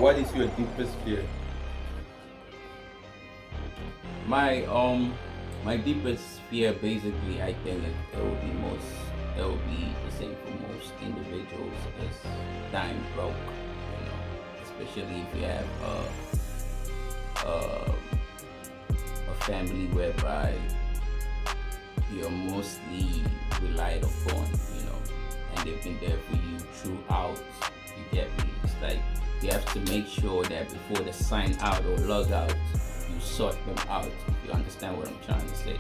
what is your deepest fear? My deepest fear, basically, I think it will be the same for most individuals, is dying broke. Especially if you have a family whereby you're mostly relied upon, and they've been there for you throughout. You get me? It's like you have to make sure that before they sign out or log out, you sort them out. If you understand what I'm trying to say,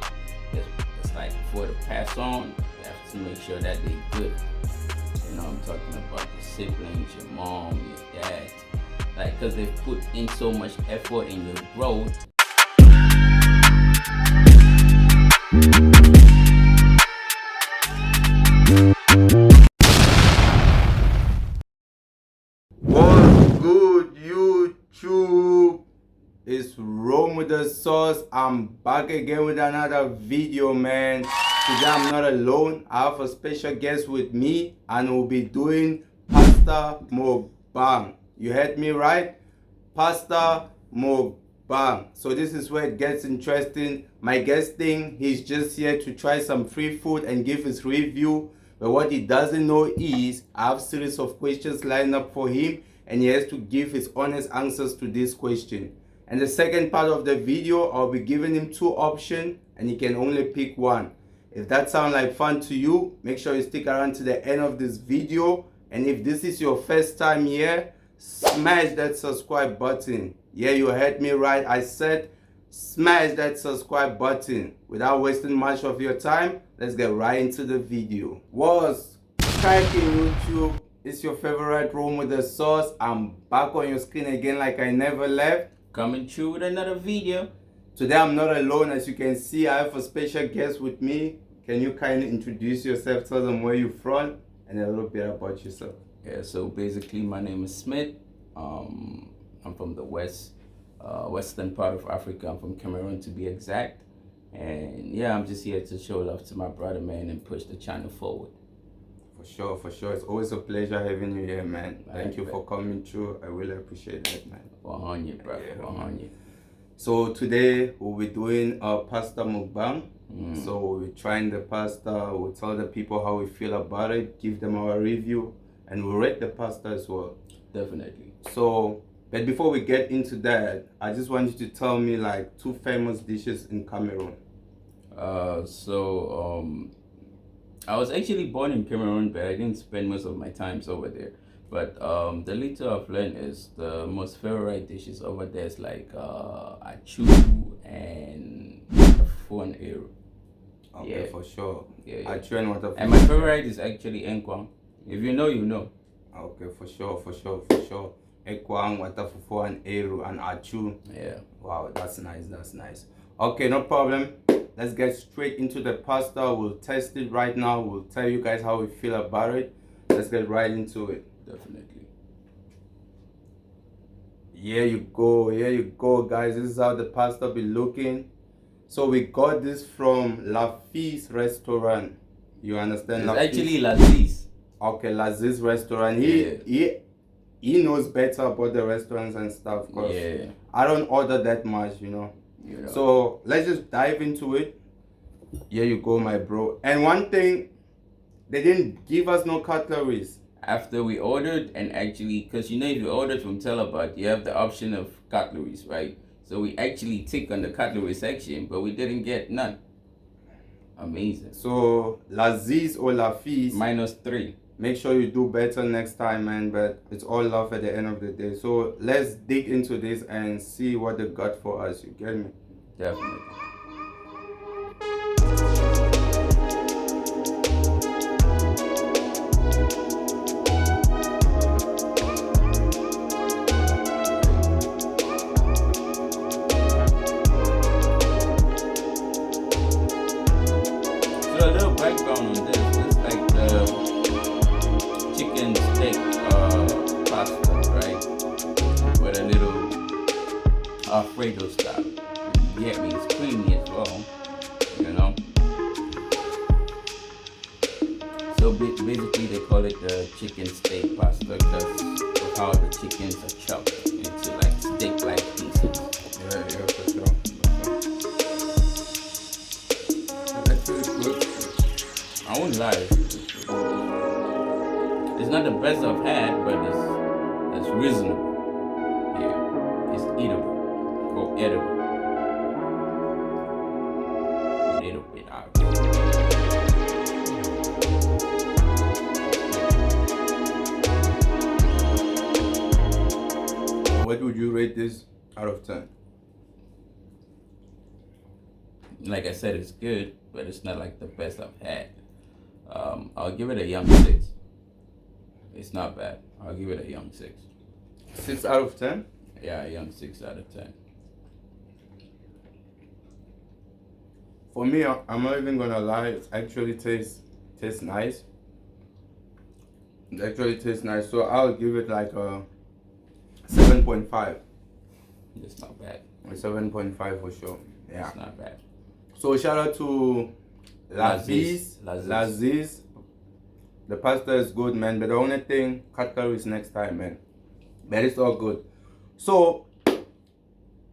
it's like before they pass on, you have to make sure that they're good. I'm talking about your siblings, your mom, your dad, like, because they've put in so much effort in your growth. What's good, YouTube? It's Rome with the sauce. I'm back again with another video, man. Today I'm not alone. I have a special guest with me, and we'll be doing pasta mukbang. You heard me right? Pasta mukbang. So this is where it gets interesting. My guest he's just here to try some free food and give his review. But what he doesn't know is I have a series of questions lined up for him, and he has to give his honest answers to this question. And the second part of the video, I'll be giving him two options, and he can only pick one. If that sounds like fun to you, make sure you stick around to the end of this video. And if this is your first time here, smash that subscribe button. Yeah, you heard me right. I said smash that subscribe button. Without wasting much of your time, let's get right into the video. What's cracking, YouTube? It's your favorite Rome with the sauce. I'm back on your screen again like I never left. Coming through with another video. Today I'm not alone. As you can see, I have a special guest with me. Can you kindly introduce yourself, tell them where you're from, and a little bit about yourself? Yeah, so basically my name is Smith. I'm from the western part of Africa. I'm from Cameroon, to be exact. And yeah, I'm just here to show love to my brother, man, and push the channel forward. For sure. It's always a pleasure having you here, man. Thank you for coming through. I really appreciate that, man. 100, bro. 100. So today we'll be doing a pasta mukbang. So we'll be trying the pasta. We'll tell the people how we feel about it, give them our review, and we'll rate the pasta as well. Definitely. So, but before we get into that, I just want you to tell me like two famous dishes in Cameroon. I was actually born in Cameroon, but I didn't spend most of my times over there. But the little I've learned is the most favorite dishes over there is like achu and waterfond. Okay, yeah. For sure. Yeah. Achu and waterfond. And my favorite is actually enkwang. If you know, you know. Okay, for sure. Ekwang, waterfond, and eru, and achu. Yeah. Wow, that's nice. Okay, no problem. Let's get straight into the pasta. We'll test it right now. We'll tell you guys how we feel about it. Let's get right into it. Definitely. Here you go, guys. This is how the pasta be looking. So we got this from Lafi's restaurant. You understand? It's actually Laziz. Okay, Laziz restaurant. He knows better about the restaurants and stuff. Yeah. I don't order that much, So let's just dive into it. Here you go, my bro. And one thing, they didn't give us no cutleries. After we ordered, and actually, because if you ordered from Telebat, you have the option of cutleries, right? So we actually tick on the cutlery section, but we didn't get none. Amazing. So Laziz or Lafi's -3. Make sure you do better next time, man. But it's all love at the end of the day. So let's dig into this and see what they got for us. You get me? Definitely. So a little background on this. It's like the chicken steak pasta, right? With a little Alfredo style. Yeah, it's creamy as well, So basically they call it the chicken steak pasta because of how the chickens are chopped, It's eatable or edible. A little bit out. What would you rate this out of 10? Like I said, it's good, but it's not like the best I've had. I'll give it a young 6. It's not bad. I'll give it a young 6. 6 out of 10? Yeah, a young 6 out of 10. For me, I'm not even gonna lie. It actually tastes nice. It actually tastes nice. So I'll give it like a 7.5. It's not bad. A 7.5 for sure. Yeah. It's not bad. So shout out to Laziz. The pasta is good, man. But the only thing, cut calories next time, man. But it's all good. So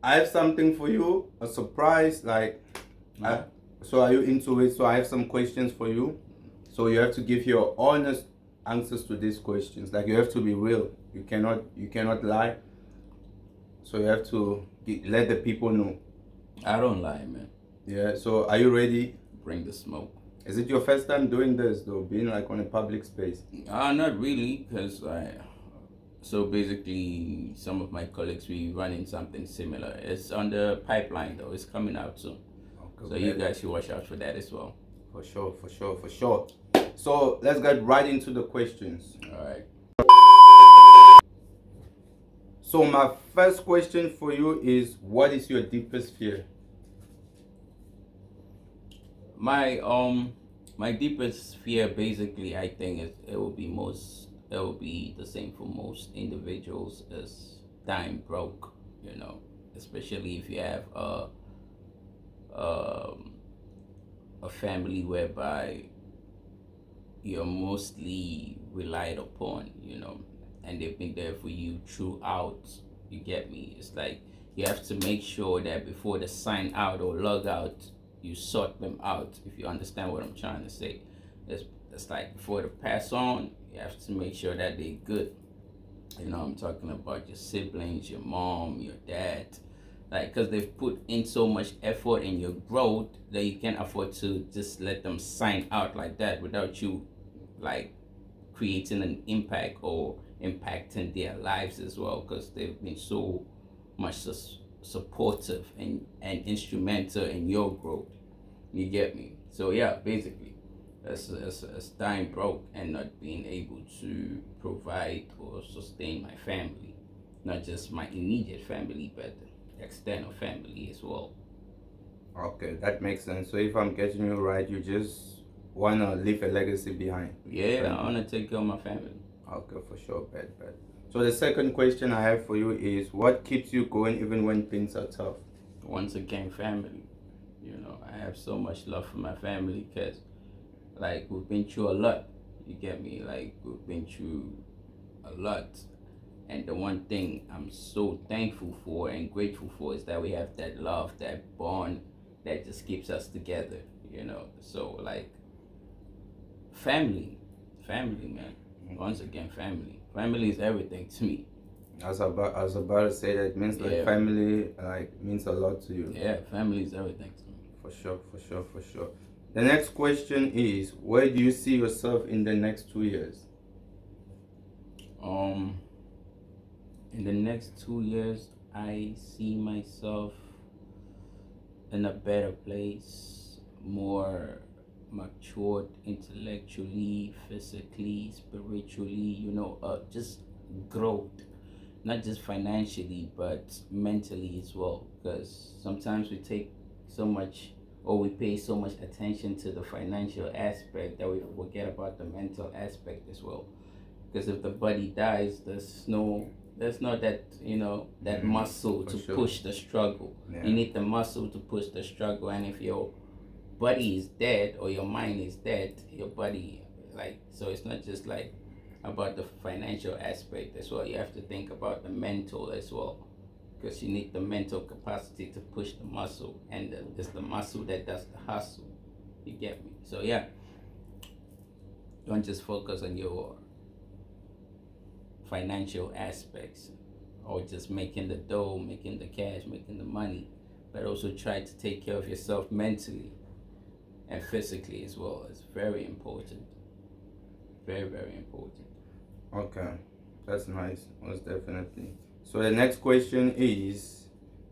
I have something for you, a surprise. So are you into it? So I have some questions for you. So you have to give your honest answers to these questions. Like you have to be real. You cannot lie. So you have to let the people know. I don't lie, man. Yeah. So are you ready? Bring the smoke. Is it your first time doing this though, being like on a public space? Not really, because so basically some of my colleagues, we running something similar. It's on the pipeline though. It's coming out soon. Okay, so you guys should watch out for that as well. For sure. So let's get right into the questions. All right. So my first question for you is, what is your deepest fear? My deepest fear, basically, I think it will be the same for most individuals, is dying broke. You know, especially if you have a family whereby you're mostly relied upon. You know, and they've been there for you throughout. You get me? It's like you have to make sure that before they sign out or log out, you sort them out, if you understand what I'm trying to say. It's like before they pass on, you have to make sure that they're good. You know, I'm talking about your siblings, your mom, your dad. Like, because they've put in so much effort in your growth that you can't afford to just let them sign out like that without you, like, creating an impact or impacting their lives as well, because they've been so much supportive and instrumental in your growth. You get me? So yeah, basically it's dying broke and not being able to provide or sustain my family, not just my immediate family but external family as well. Okay, that makes sense. So if I'm getting you right, you just want to leave a legacy behind. Yeah, I want to take care of my family. Okay, for sure. Bad. So the second question I have for you is, what keeps you going even when things are tough? Once again, family. You know, I have so much love for my family because, like, we've been through a lot. You get me? Like, we've been through a lot. And the one thing I'm so thankful for and grateful for is that we have that love, that bond that just keeps us together, you know? So, like, family, man. Once again, family. Family is everything to me. I was about to say that it means like family means a lot to you. Yeah, family is everything to me. For sure. The next question is, where do you see yourself in the next 2 years? In the next 2 years, I see myself in a better place, more matured intellectually, physically, spiritually, you know, just growth, not just financially but mentally as well, because sometimes we take so much or we pay so much attention to the financial aspect that we forget about the mental aspect as well, because if the body dies, there's not that, you know, that muscle to push the struggle. You need the muscle to push the struggle, and if your body is dead or your mind is dead, your body, like, so it's not just like about the financial aspect as well. You have to think about the mental as well, because you need the mental capacity to push the muscle, and it's the muscle that does the hustle. You get me? So yeah, don't just focus on your financial aspects or just making the dough, making the cash, making the money, but also try to take care of yourself mentally and physically as well. It's very important. Very, very important. Okay, that's nice, most definitely. So the next question is,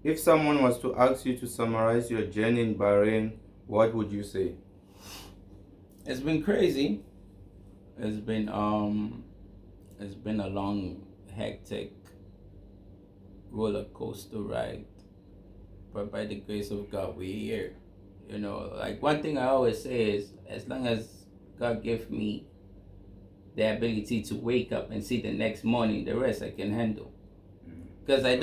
if someone was to ask you to summarize your journey in Bahrain, what would you say? It's been crazy. It's been a long, hectic roller coaster ride. But by the grace of God, we're here. You know, like one thing I always say is, as long as God gives me the ability to wake up and see the next morning, the rest I can handle. Because I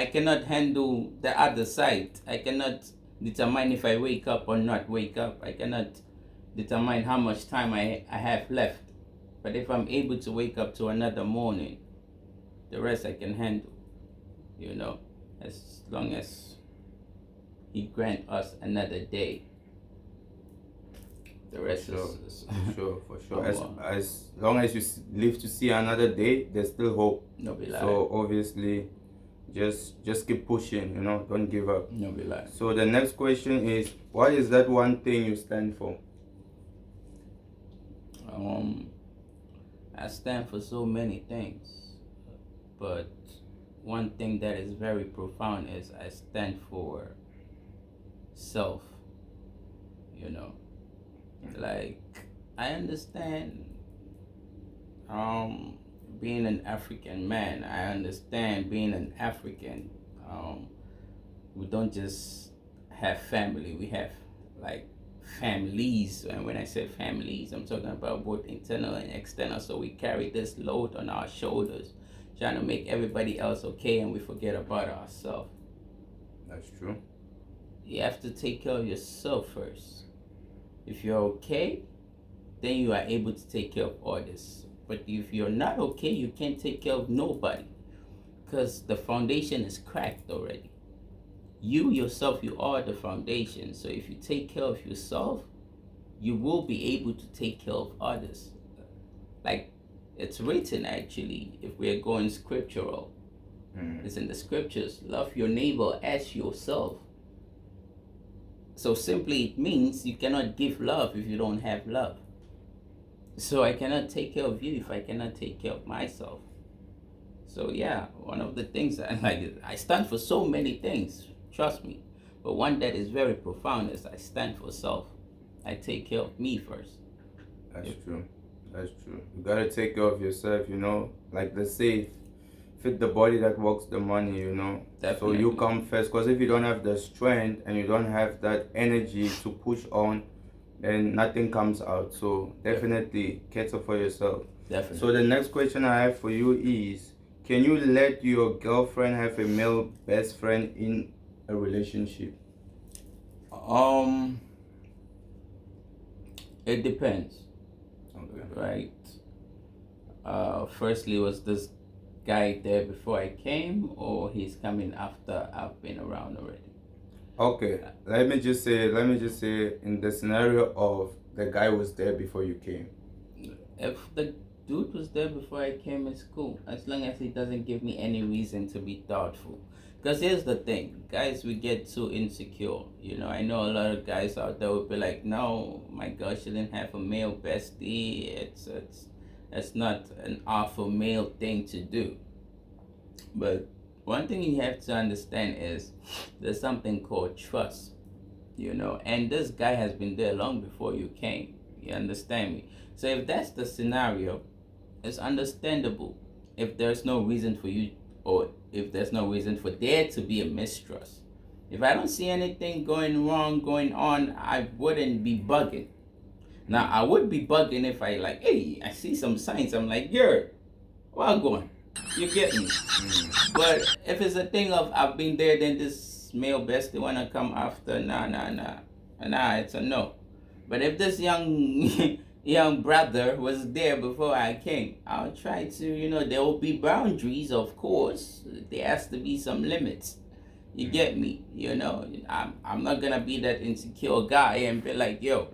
cannot handle the other side. I cannot determine if I wake up or not wake up. I cannot determine how much time I have left. But if I'm able to wake up to another morning, the rest I can handle. You know, as long as He grant us another day. The rest is For sure. As long as you live to see another day, there's still hope. No be lie. So obviously, just keep pushing. You know, don't give up. No be lie. So the next question is, what is that one thing you stand for? I stand for so many things, but one thing that is very profound is I stand for self. You know, like I understand being an African man. I understand being an African. We don't just have family, we have like families. And when I say families, I'm talking about both internal and external. So we carry this load on our shoulders, trying to make everybody else okay, and we forget about ourselves. That's true. You have to take care of yourself first. If you're okay, then you are able to take care of others. But if you're not okay, you can't take care of nobody, because the foundation is cracked already. You yourself, you are the foundation. So if you take care of yourself, you will be able to take care of others. Like it's written actually, if we're going scriptural, it's in the scriptures, love your neighbor as yourself. So simply it means you cannot give love if you don't have love. So I cannot take care of you if I cannot take care of myself. So yeah, one of the things I stand for so many things, trust me. But one that is very profound is I stand for self. I take care of me first. That's true. That's true. You gotta take care of yourself, you know. Like they say, fit the body that works the money, you know. Definitely. So you come first, because if you don't have the strength and you don't have that energy to push on, then nothing comes out. So definitely cater for yourself. Definitely. So the next question I have for you is, can you let your girlfriend have a male best friend in a relationship? It depends. Okay. Right. Firstly, was this guy there before I came, or he's coming after I've been around already? Okay, let me just say, in the scenario of the guy was there before you came. If the dude was there before I came, it's cool, as long as he doesn't give me any reason to be doubtful. Because here's the thing, guys, we get too insecure. You know, I know a lot of guys out there will be like, no, my girl shouldn't have a male bestie. It's not an alpha male thing to do. But one thing you have to understand is there's something called trust, you know, and this guy has been there long before you came. You understand me? So if that's the scenario, it's understandable if there's no reason for you, or if there's no reason for there to be a mistrust. If I don't see anything going on, I wouldn't be bugging. Now, I would be bugging if I like, hey, I see some signs. I'm like, yeah, well going. You get me? But if it's a thing of I've been there, then this male bestie wanna come after, nah, it's a no. But if this young brother was there before I came, I'll try to, you know, there will be boundaries, of course. There has to be some limits. You get me? You know, I'm not gonna be that insecure guy and be like, yo,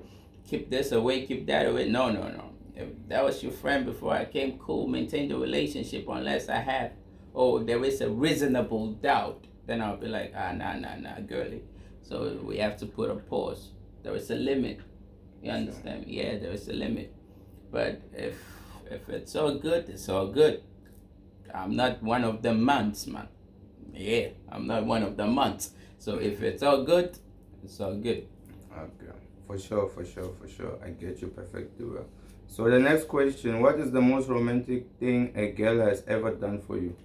keep this away, keep that away. No. If that was your friend before I came, cool, maintain the relationship unless I have or there is a reasonable doubt, then I'll be like, nah, girly. So we have to put a pause. There is a limit. You understand? Yeah, there is a limit. But if it's all good, it's all good. I'm not one of the months, man. Yeah, I'm not one of the months. So if it's all good, it's all good. Okay, for sure. I get you perfectly well. So the next question: what is the most romantic thing a girl has ever done for you?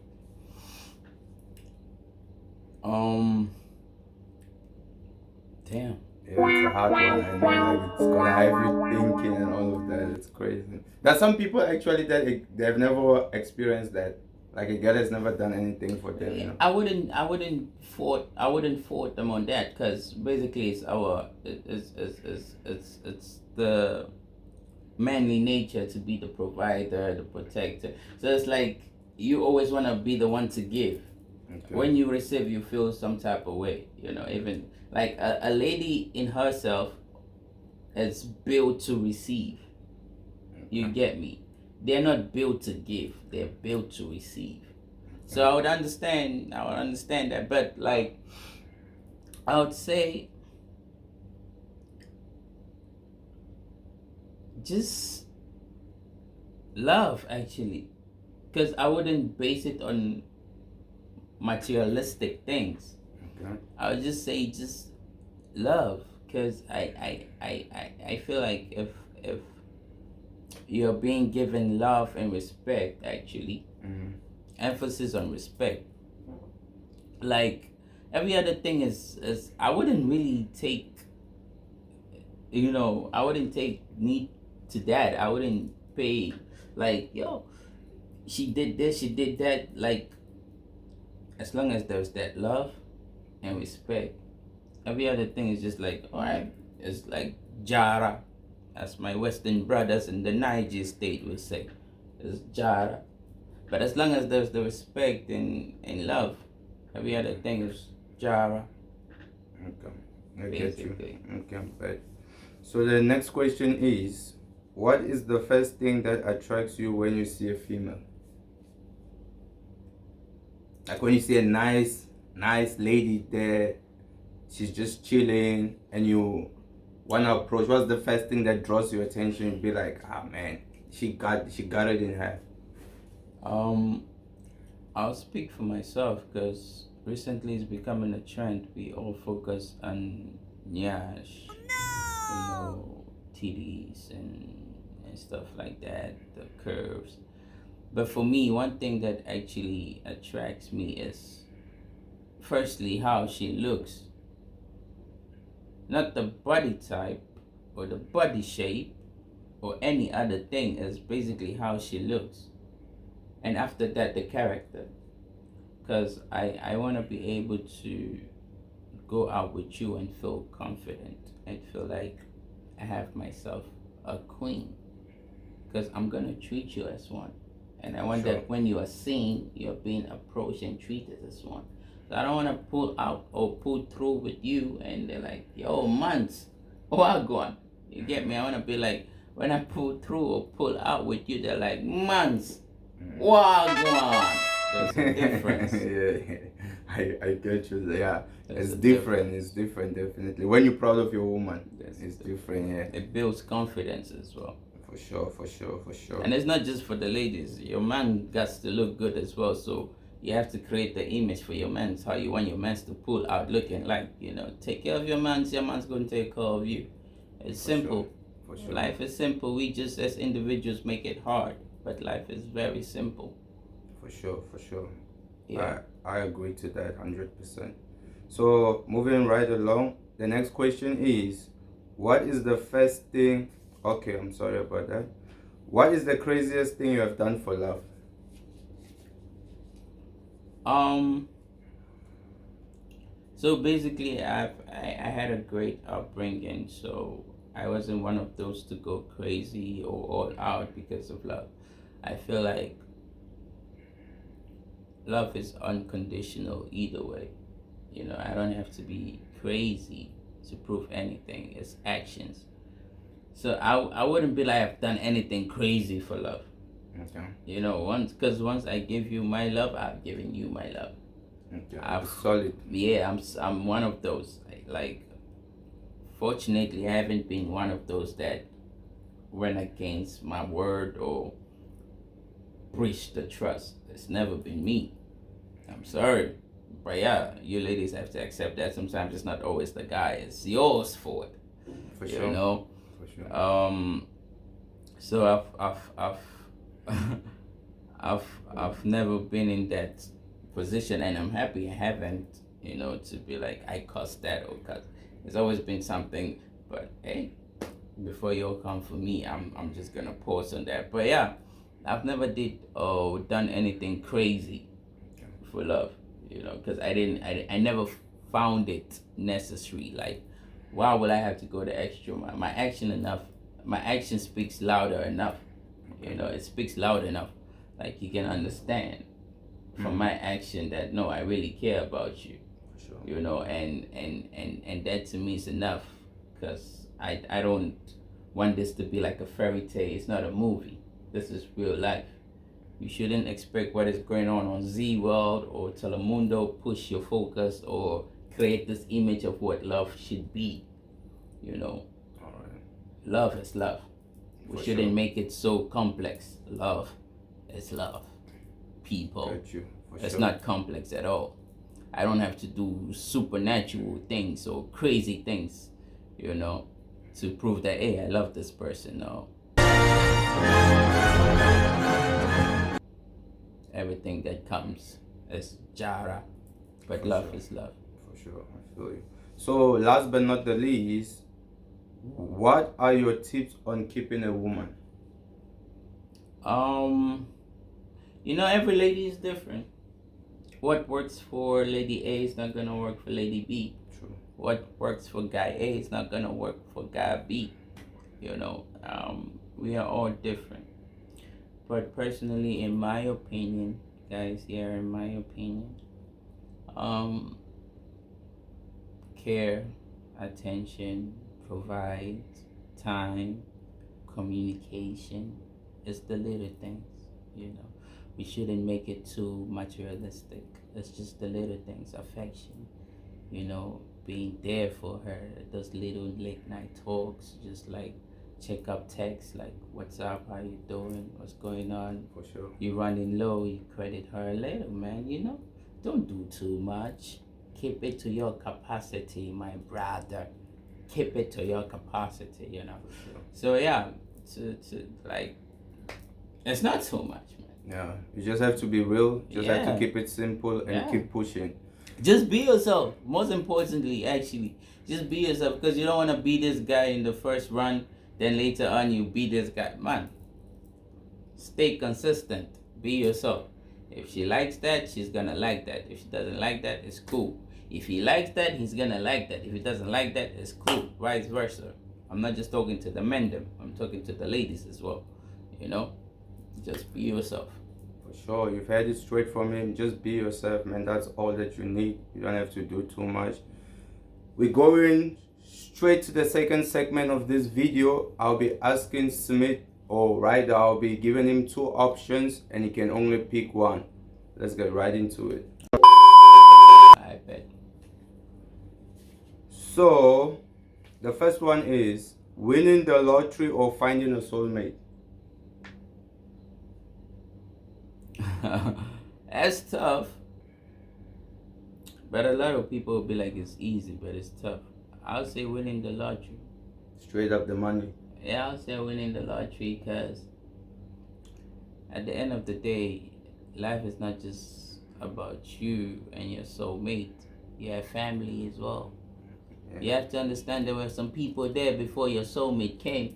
Damn. Yeah, it's a hard one. I know, like it's gonna have you thinking and all of that. It's crazy. There's some people actually that they've never experienced that. Like a girl has never done anything for them. You know? I wouldn't fault them on that, because basically it's the manly nature to be the provider, the protector. So it's like you always want to be the one to give. Okay. When you receive, you feel some type of way. Even like a lady in herself is built to receive. You get me? They're not built to give. They're built to receive. So I would understand that. But like, I would say, just love, actually, because I wouldn't base it on materialistic things. Okay. I would just say just love, because I feel like if you're being given love and respect, actually, emphasis on respect, like every other thing is I wouldn't really take, I wouldn't take need to that. I wouldn't pay like, yo, she did this, she did that. Like, as long as there's that love and respect, every other thing is just like, all right, it's like Jara, as my Western brothers in the Niger state will say, it's Jara. But as long as there's the respect and love, every other thing is Jara. Okay, I get you. Okay, but so the next question is, what is the first thing that attracts you when you see a female? Like when you see a nice lady there, she's just chilling, and you wanna approach. What's the first thing that draws your attention? You'd be like, ah, man, she got it in her. I'll speak for myself, because recently it's becoming a trend. We all focus on nyash, titties and stuff like that, the curves. But for me, one thing that actually attracts me is, firstly, how she looks. Not the body type or the body shape or any other thing, is basically how she looks. And after that, the character. Because I want to be able to go out with you and feel confident and feel like I have myself a queen. Because I'm going to treat you as one. And I want that when you are seen, you're being approached and treated as one. So I don't want to pull out or pull through with you and they're like, yo, months, wagwan. You get me? I want to be like, when I pull through or pull out with you, they're like, months, wagwan. There's a difference. I get you. Yeah, it's different. It's different, definitely. When you're proud of your woman, it's different. Yeah, it builds confidence as well. For sure. And it's not just for the ladies. Your man got to look good as well. So you have to create the image for your man. How you want your man to pull out looking like, take care of your man. Your man's going to take care of you. It's simple. For sure. Life is simple. We just as individuals make it hard. But life is very simple. For sure. Yeah. I agree to that 100%. So moving right along, the next question is, what is the first thing... Okay, I'm sorry about that. What is the craziest thing you have done for love? So basically, I had a great upbringing, so I wasn't one of those to go crazy or all out because of love. I feel like love is unconditional either way. I don't have to be crazy to prove anything. It's actions. So I wouldn't be like I've done anything crazy for love. Okay. You know, once I give you my love, I've given you my love. Okay. I've Solid. Yeah, I'm one of those. Like, fortunately, I haven't been one of those that went against my word or breached the trust. It's never been me. I'm sorry. But yeah, you ladies have to accept that sometimes it's not always the guy, it's yours for it. For You sure. know? For sure. So I've never been in that position, and I'm happy I haven't, you know, to be like I cussed that or cut. It's always been something, but hey, before you all come for me, I'm just gonna pause on that. But yeah, I've never did or done anything crazy for love, you know, because I never found it necessary. Like, why would I have to go the extra mile? My action speaks louder enough, you know, it speaks loud enough. Like, you can understand from my action that no, I really care about you, For sure. you know, and that to me is enough, because I don't want this to be like a fairy tale. It's not a movie, this is real life. You shouldn't expect what is going on Z World or Telemundo push your focus or create this image of what love should be. You know, All right. love is love. We For shouldn't sure. make it so complex. Love is love. People. Got you. For It's sure. not complex at all. I don't have to do supernatural things or crazy things, you know, to prove that, hey, I love this person. No. Everything that comes is jara, but For love sure. is love. For sure. I feel you. So, last but not the least, what are your tips on keeping a woman? You know, every lady is different. What works for lady A is not gonna work for lady B. True. What works for guy A is not gonna work for guy B. You know, we are all different. But personally, in my opinion, guys, here, in my opinion, care, attention, provide, time, communication. It's the little things, you know. We shouldn't make it too materialistic. It's just the little things, affection, you know, being there for her. Those little late night talks, just like check up text, like what's up, how you doing, what's going on. For sure. You running low, you credit her a little, man. You know, don't do too much. Keep it to your capacity, my brother. Keep it to your capacity, you know. For sure. So yeah, to like, it's not too much, man. Yeah. You just have to be real. Just have Yeah. to keep it simple and Yeah. keep pushing. Just be yourself. Most importantly, actually, just be yourself, because you don't want to be this guy in the first run, then later on you be this guy. Man, stay consistent. Be yourself. If she likes that, she's gonna like that. If she doesn't like that, it's cool. If he likes that, he's gonna like that. If he doesn't like that, it's cool. Vice versa. I'm not just talking to the men, them. I'm talking to the ladies as well. You know, just be yourself. For sure. You've heard it straight from him. Just be yourself, man. That's all that you need. You don't have to do too much. We're going straight to the second segment of this video. I'll be asking Smith, or rather, I'll be giving him two options and he can only pick one. Let's get right into it. I bet. So, the first one is winning the lottery or finding a soulmate. That's tough. But a lot of people will be like, it's easy, but it's tough. I'll say winning the lottery. Straight up the money. Yeah, I'll say winning the lottery, because at the end of the day, life is not just about you and your soulmate. You have family as well. Yeah. You have to understand there were some people there before your soulmate came.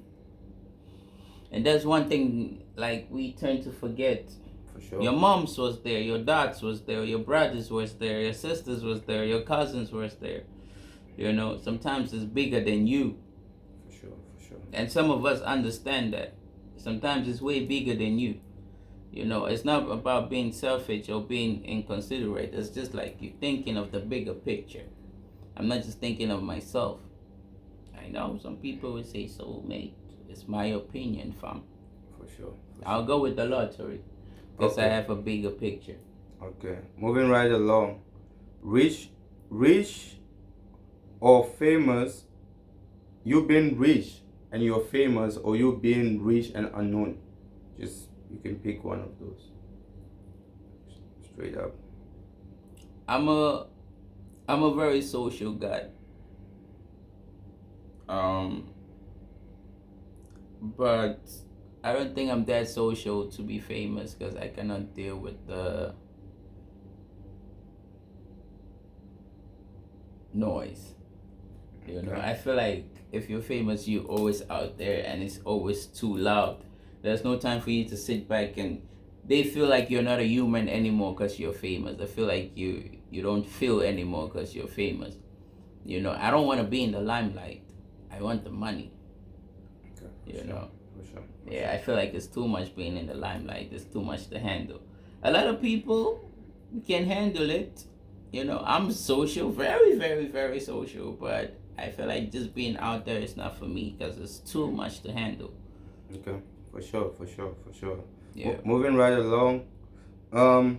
And that's one thing, like, we tend to forget. For sure. Your moms was there, your dads was there, your brothers was there, your sisters was there, your cousins was there. You know, sometimes it's bigger than you. For sure, for sure. And some of us understand that. Sometimes it's way bigger than you. You know, it's not about being selfish or being inconsiderate. It's just like you thinking of the bigger picture. I'm not just thinking of myself. I know some people will say soulmate. It's my opinion, fam. For For sure. I'll go with the lottery because I Okay. have a bigger picture. Okay. Moving right along. Rich or famous? You being rich and you're famous, or you being rich and unknown? Just you can pick one of those. Straight up. I'm a I'm a very social guy. Um, but I don't think I'm that social to be famous because I cannot deal with the noise. You know, Okay. I feel like if you're famous, you're always out there and it's always too loud. There's no time for you to sit back and they feel like you're not a human anymore because you're famous. I feel like you don't feel anymore because you're famous. You know, I don't want to be in the limelight. I want the money. Okay. You know, For sure. yeah, I feel like it's too much being in the limelight. It's too much to handle. A lot of people can handle it. You know, I'm social, very, very, very social, but I feel like just being out there is not for me because it's too much to handle. Okay. For sure. For sure. For sure. Yeah, Moving right along.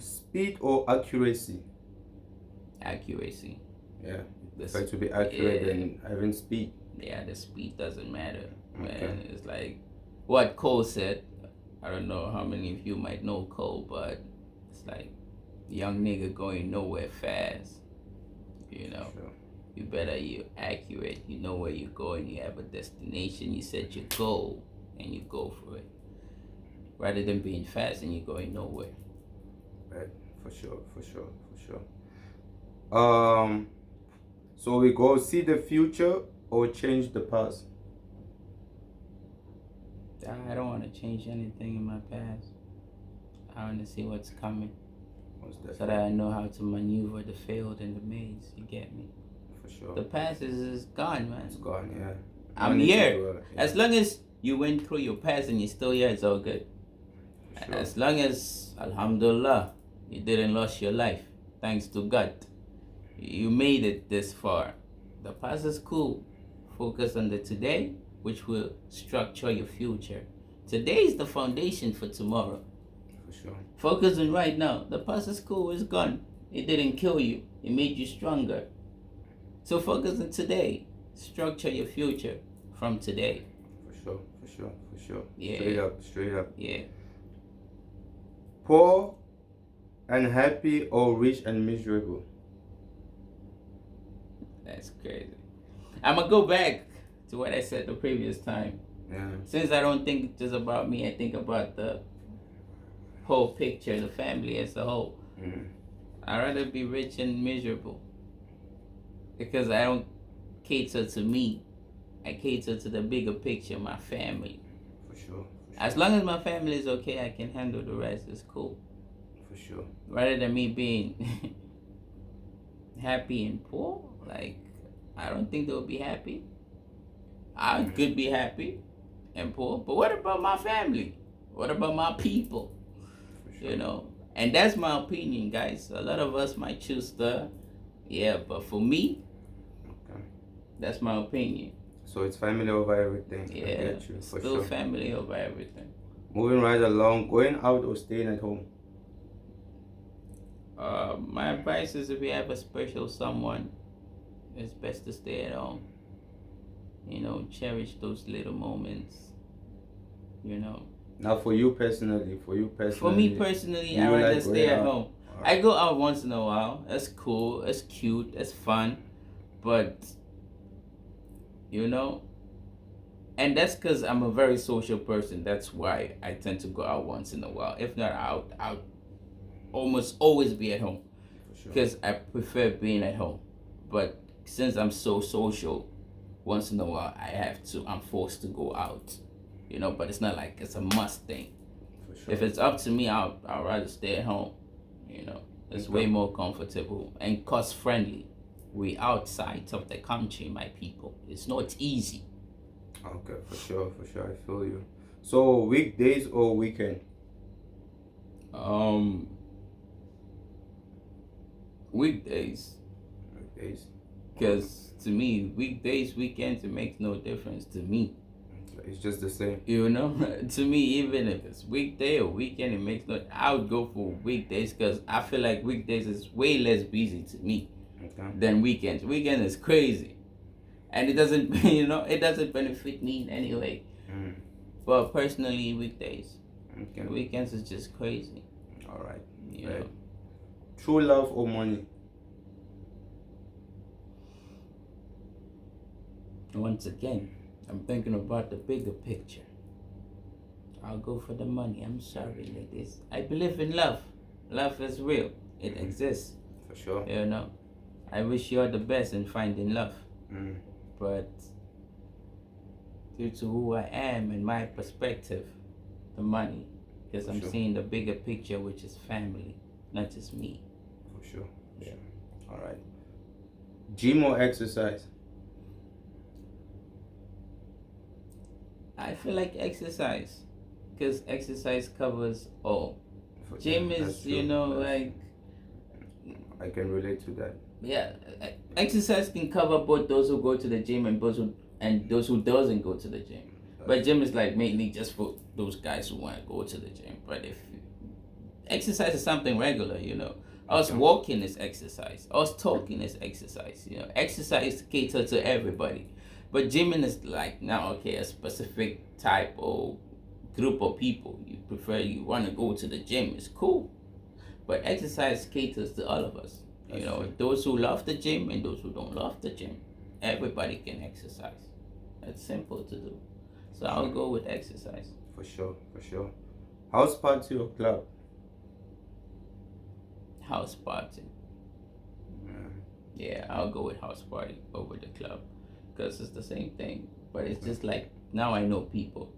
Speed or accuracy? accuracy. Yeah. The Try to be accurate yeah, and having speed. yeah, the speed doesn't matter, Okay. man. It's like what Cole said. I don't know how many of you might know Cole, but it's like young nigga going nowhere fast. You know, Sure. you accurate. You know where you're going. You have a destination. You set your goal and you go for it, rather than being fast and you're going nowhere. Right. For sure. For sure. For sure. So we go see the future or change the past. I don't want to change anything in my past. I want to see what's coming What's that? so that I know how to maneuver the field and the maze. You get me? For sure. The past is gone, man. It's gone. Yeah. I'm No need to here. dwell, yeah. As long as you went through your past and you're still here, it's all good. For sure. As long as, Alhamdulillah, you didn't lose your life, thanks to God. You made it this far. The past is cool. Focus on the today, which will structure your future. Today is the foundation for tomorrow. For sure. Focus on right now. The past is cool, it's gone. It didn't kill you, it made you stronger. So focus on today. Structure your future from today. For sure. For sure. For sure. Yeah. Straight up. Straight up. Yeah. Poor and happy or rich and miserable? That's crazy. I'm gonna go back to what I said the previous time. Yeah. Since I don't think just about me, I think about the whole picture, the family as a whole. Mm. I'd rather be rich and miserable because I don't cater to me. I cater to the bigger picture, my family. For sure. As long as my family is okay, I can handle the rest. It's cool. For sure. Rather than me being happy and poor, like I don't think they'll be happy. I could be happy and poor, but what about my family? What about my people? For sure. You know, and that's my opinion, guys. A lot of us might choose but for me, Okay. that's my opinion. So it's family over everything. I Yeah, get you. For still sure. family over everything. Moving right along. Going out or staying at home? My advice is if you have a special someone, it's best to stay at home. You know, cherish those little moments. You know, Now, for you personally. for me personally, you I rather like stay going at out? home. I go out once in a while. That's cool. That's cute. That's fun. But you know, and that's because I'm a very social person. That's why I tend to go out once in a while. If not, I'll almost always be at home For sure. because I prefer being at home. But since I'm so social, once in a while I'm forced to go out. You know, but it's not like it's a must thing. For sure. If it's up to me, I'll rather stay at home. You know, it's Okay. way more comfortable and cost friendly. We outside of the country, my people. It's not easy. Okay, for sure. I feel you. So weekdays or weekend? Weekdays, Weekdays. because to me, weekdays, weekends, it makes no difference to me. It's just the same. You know, to me, even if it's weekday or weekend, it makes no. I would go for weekdays because I feel like weekdays is way less busy to me than weekends. Weekend is crazy, and it doesn't, it doesn't benefit me in any way. But personally, weekdays. Weekends is just crazy. All right. You know. True love or money? Once again, I'm thinking about the bigger picture. I'll go for the money. I'm sorry, ladies. I believe in love. Love is real. It exists. For sure. You know, I wish you all the best in finding love. But due to who I am and my perspective, the money, because I'm seeing the bigger picture, which is family, not just me. For sure. All right. Gym or exercise? I feel like exercise, because exercise covers all. Gym is, like... I can relate to that. Yeah, exercise can cover both those who go to the gym and those who doesn't go to the gym. But gym is like mainly just for those guys who want to go to the gym. But if exercise is something regular, us walking is exercise. Us talking is exercise. Exercise caters to everybody. But gymming is like a specific type or group of people. You want to go to the gym. It's cool. But exercise caters to all of us. Those who love the gym and those who don't love the gym. Everybody can exercise. That's simple to do. So I'll go with exercise. For sure. House party or club? House party. Yeah, I'll go with house party over the club. Because it's the same thing. But it's just like, now I know people.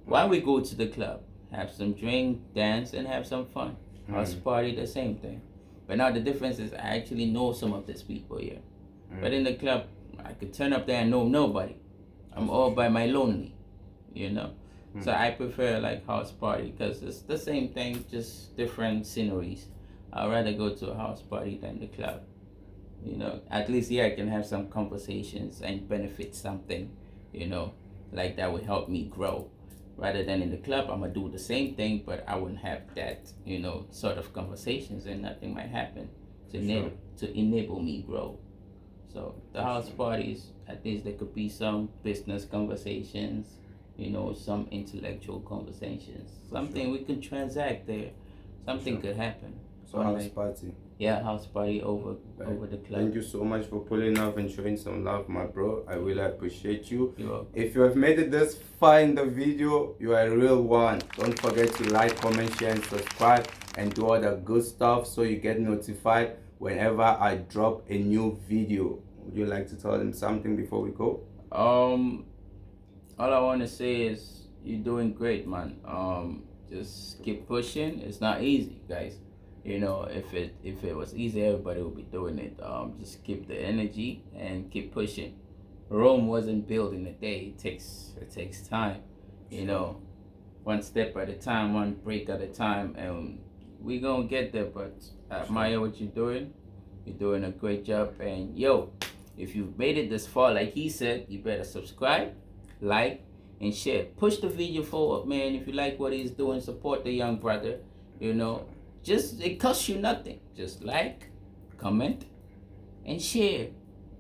Why we go to the club? Have some drink, dance, and have some fun. House party, the same thing. But now the difference is I actually know some of these people here. But in the club, I could turn up there and know nobody. I'm all by my lonely, So I prefer like house party because it's the same thing, just different sceneries. I'd rather go to a house party than the club. At least here I can have some conversations and benefit something, like that would help me grow. Rather than in the club, I'm gonna do the same thing, but I wouldn't have that, sort of conversations, and nothing might happen to enable me grow. So the house parties, at least there could be some business conversations, some intellectual conversations, something we can transact there, something could happen. So house party. Yeah, house party over the club. Thank you so much for pulling up and showing some love, my bro. I really appreciate you. You're welcome. If you have made it this far in the video, you are a real one. Don't forget to like, comment, share, and subscribe, and do all the good stuff so you get notified whenever I drop a new video. Would you like to tell them something before we go? All I want to say is you're doing great, man. Just keep pushing. It's not easy, guys. If it was easy, everybody would be doing it. Just keep the energy and keep pushing. Rome wasn't built in a day. It takes time. One step at a time, one break at a time, and we gonna get there. But I admire what you're doing. You're doing a great job. And if you've made it this far, like he said, you better subscribe, like, and share. Push the video forward, man. If you like what he's doing, support the young brother. It costs you nothing. Just like, comment, and share.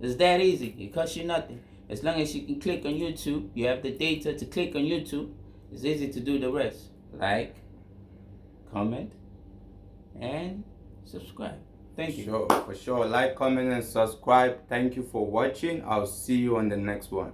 It's that easy. It costs you nothing. As long as you can click on YouTube, you have the data to click on YouTube. It's easy to do the rest. Like, comment, and subscribe. Thank you. For sure. Like, comment, and subscribe. Thank you for watching. I'll see you on the next one.